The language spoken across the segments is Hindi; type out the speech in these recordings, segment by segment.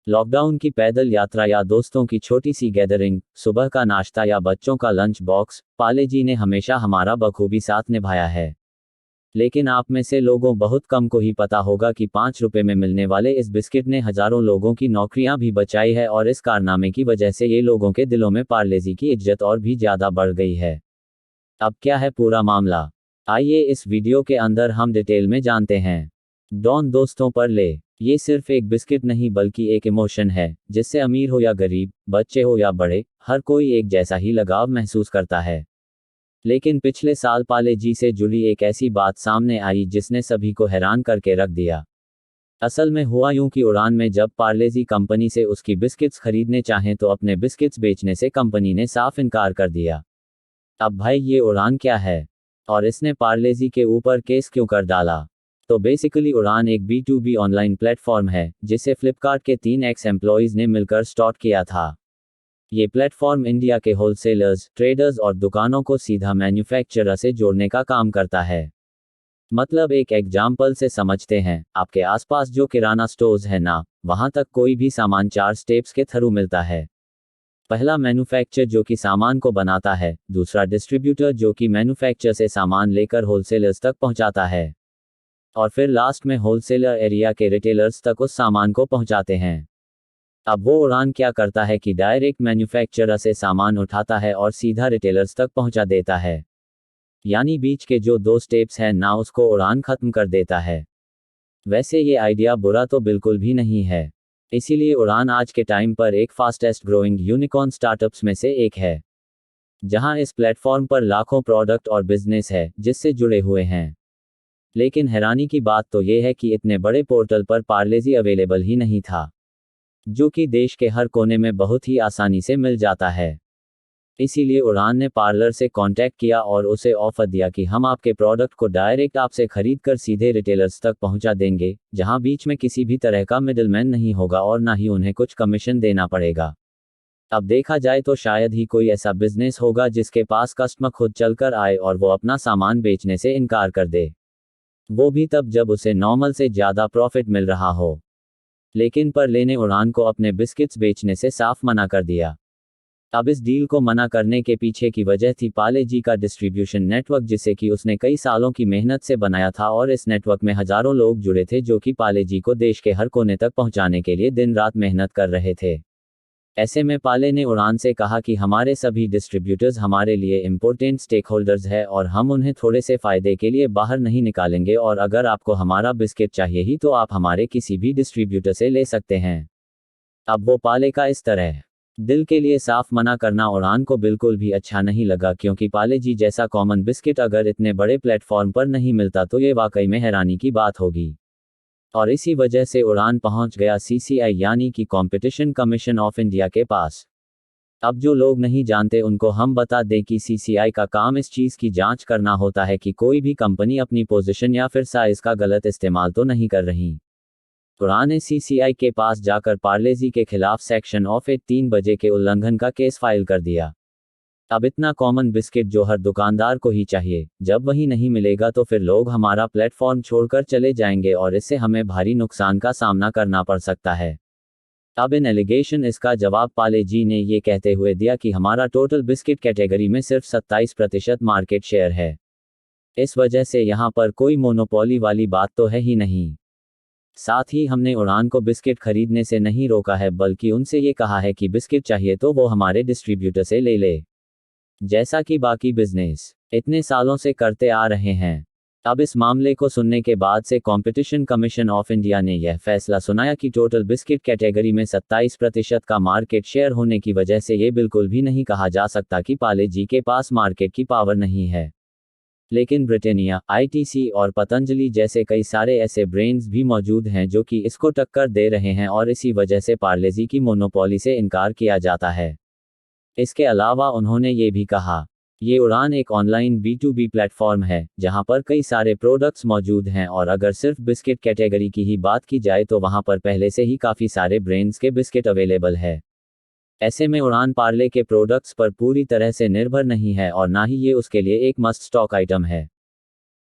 लॉकडाउन की पैदल यात्रा या दोस्तों की छोटी सी गैदरिंग, सुबह का नाश्ता या बच्चों का लंच बॉक्स, पाले जी ने हमेशा हमारा बखूबी साथ निभाया है। लेकिन आप में से लोगों बहुत कम को ही पता होगा कि 5 रुपए में मिलने वाले इस बिस्किट ने हजारों लोगों की नौकरियां भी बचाई है और इस कारनामे की वजह से ये लोगों के दिलों में पार्लेजी की इज्जत और भी ज्यादा बढ़ गई है। अब क्या है पूरा मामला, आइए इस वीडियो के अंदर हम डिटेल में जानते हैं। डॉन दोस्तों पर ले। ये सिर्फ एक बिस्किट नहीं बल्कि एक इमोशन है जिससे अमीर हो या गरीब, बच्चे हो या बड़े, हर कोई एक जैसा ही लगाव महसूस करता है। लेकिन पिछले साल पाले जी से जुड़ी एक ऐसी बात सामने आई जिसने सभी को हैरान करके रख दिया। असल में हुआ यूं कि उड़ान में जब पार्लेजी कंपनी से उसकी बिस्किट्स खरीदने चाहें तो अपने बिस्किट्स बेचने से कंपनी ने साफ इनकार कर दिया। अब भाई ये उड़ान क्या है और इसने पार्लेजी के ऊपर केस क्यों कर डाला? तो बेसिकली उड़ान एक B2B ऑनलाइन प्लेटफॉर्म है जिसे फ्लिपकार्ट के 3 एक्स एम्प्लॉइज ने मिलकर स्टार्ट किया था। ये प्लेटफॉर्म इंडिया के होलसेलर्स, ट्रेडर्स और दुकानों को सीधा मैन्युफैक्चरर से जोड़ने का काम करता है। मतलब एक एग्जाम्पल से समझते हैं, आपके आसपास जो किराना स्टोर्स है ना, वहां तक कोई भी सामान 4 स्टेप्स के थ्रू मिलता है। पहला मैन्युफैक्चर जो कि सामान को बनाता है, दूसरा डिस्ट्रीब्यूटर जो कि मैन्युफैक्चर से सामान लेकर होलसेलर्स तक पहुंचाता है, और फिर लास्ट में होलसेलर एरिया के रिटेलर्स तक उस सामान को पहुंचाते हैं। अब वो उड़ान क्या करता है कि डायरेक्ट मैन्युफैक्चरर से सामान उठाता है और सीधा रिटेलर्स तक पहुंचा देता है। यानी बीच के जो 2 स्टेप्स हैं ना, उसको उड़ान खत्म कर देता है। वैसे ये आइडिया बुरा तो बिल्कुल भी नहीं है। इसीलिए उड़ान आज के टाइम पर एक फास्टेस्ट ग्रोइंग यूनिकॉर्न स्टार्टअप्स में से एक है, जहां इस प्लेटफॉर्म पर लाखों प्रोडक्ट और बिजनेस है जिससे जुड़े हुए हैं। लेकिन हैरानी की बात तो ये है कि इतने बड़े पोर्टल पर पार्लेजी अवेलेबल ही नहीं था, जो कि देश के हर कोने में बहुत ही आसानी से मिल जाता है। इसीलिए उड़ान ने पार्लर से कांटेक्ट किया और उसे ऑफर दिया कि हम आपके प्रोडक्ट को डायरेक्ट आपसे खरीद कर सीधे रिटेलर्स तक पहुंचा देंगे, जहां बीच में किसी भी तरह का मिडलमैन नहीं होगा और ना ही उन्हें कुछ कमीशन देना पड़ेगा। अब देखा जाए तो शायद ही कोई ऐसा बिजनेस होगा जिसके पास कस्टमर खुद चलकर आए और वो अपना सामान बेचने से इनकार कर दे, वो भी तब जब उसे नॉर्मल से ज़्यादा प्रॉफिट मिल रहा हो। लेकिन पार्ले ने उड़ान को अपने बिस्किट्स बेचने से साफ मना कर दिया। अब इस डील को मना करने के पीछे की वजह थी पाले जी का डिस्ट्रीब्यूशन नेटवर्क, जिसे कि उसने कई सालों की मेहनत से बनाया था और इस नेटवर्क में हजारों लोग जुड़े थे जो कि पाले जी को देश के हर कोने तक पहुंचाने के लिए दिन रात मेहनत कर रहे थे। ऐसे में पाले ने उड़ान से कहा कि हमारे सभी डिस्ट्रीब्यूटर्स हमारे लिए इम्पोर्टेंट स्टेक होल्डर्स हैं और हम उन्हें थोड़े से फ़ायदे के लिए बाहर नहीं निकालेंगे, और अगर आपको हमारा बिस्किट चाहिए ही तो आप हमारे किसी भी डिस्ट्रीब्यूटर से ले सकते हैं। अब वो पाले का इस तरह दिल के लिए साफ मना करना उड़ान को बिल्कुल भी अच्छा नहीं लगा, क्योंकि पाले जी जैसा कॉमन बिस्किट अगर इतने बड़े प्लेटफॉर्म पर नहीं मिलता तो ये वाकई में हैरानी की बात होगी। और इसी वजह से उड़ान पहुंच गया CCI यानी कि कंपटीशन कमीशन ऑफ इंडिया के पास। अब जो लोग नहीं जानते उनको हम बता दें कि CCI का काम इस चीज़ की जांच करना होता है कि कोई भी कंपनी अपनी पोजीशन या फिर साइज का गलत इस्तेमाल तो नहीं कर रही। उड़ान ने CCI के पास जाकर पार्लेजी के खिलाफ सेक्शन ऑफ 3 बजे के उल्लंघन का केस फाइल कर दिया। अब इतना कॉमन बिस्किट जो हर दुकानदार को ही चाहिए, जब वही नहीं मिलेगा तो फिर लोग हमारा प्लेटफॉर्म छोड़कर चले जाएंगे और इससे हमें भारी नुकसान का सामना करना पड़ सकता है। अब इन एलिगेशन इसका जवाब पाले जी ने ये कहते हुए दिया कि हमारा टोटल बिस्किट कैटेगरी में सिर्फ 27% मार्केट शेयर है। इस वजह से यहाँ पर कोई मोनोपोली वाली बात तो है ही नहीं। साथ ही हमने उड़ान को बिस्किट खरीदने से नहीं रोका है, बल्कि उनसे ये कहा है कि बिस्किट चाहिए तो वो हमारे डिस्ट्रीब्यूटर से ले ले, जैसा कि बाकी बिजनेस इतने सालों से करते आ रहे हैं। अब इस मामले को सुनने के बाद से कंपटीशन कमीशन ऑफ इंडिया ने यह फैसला सुनाया कि टोटल बिस्किट कैटेगरी में 27% का मार्केट शेयर होने की वजह से ये बिल्कुल भी नहीं कहा जा सकता कि पाले जी के पास मार्केट की पावर नहीं है। लेकिन ब्रिटानिया, ITC और पतंजलि जैसे कई सारे ऐसे ब्रांड्स भी मौजूद हैं जो कि इसको टक्कर दे रहे हैं और इसी वजह से पार्लेजी की मोनोपोली से इनकार किया जाता है। इसके अलावा उन्होंने ये भी कहा, ये उड़ान एक ऑनलाइन B2B प्लेटफॉर्म है जहां पर कई सारे प्रोडक्ट्स मौजूद हैं, और अगर सिर्फ बिस्किट कैटेगरी की ही बात की जाए तो वहां पर पहले से ही काफ़ी सारे ब्रांड्स के बिस्किट अवेलेबल है। ऐसे में उड़ान पार्ले के प्रोडक्ट्स पर पूरी तरह से निर्भर नहीं है और ना ही ये उसके लिए एक मस्ट स्टॉक आइटम है।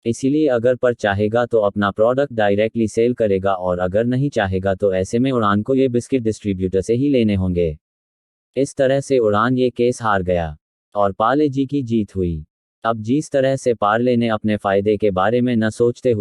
इसीलिए अगर पर चाहेगा तो अपना प्रोडक्ट डायरेक्टली सेल करेगा और अगर नहीं चाहेगा तो ऐसे में उड़ान को ये बिस्किट डिस्ट्रीब्यूटर से ही लेने होंगे। इस तरह से उड़ान ये केस हार गया और पार्ले जी की जीत हुई। अब जिस तरह से पार्ले ने अपने फायदे के बारे में न सोचते हुए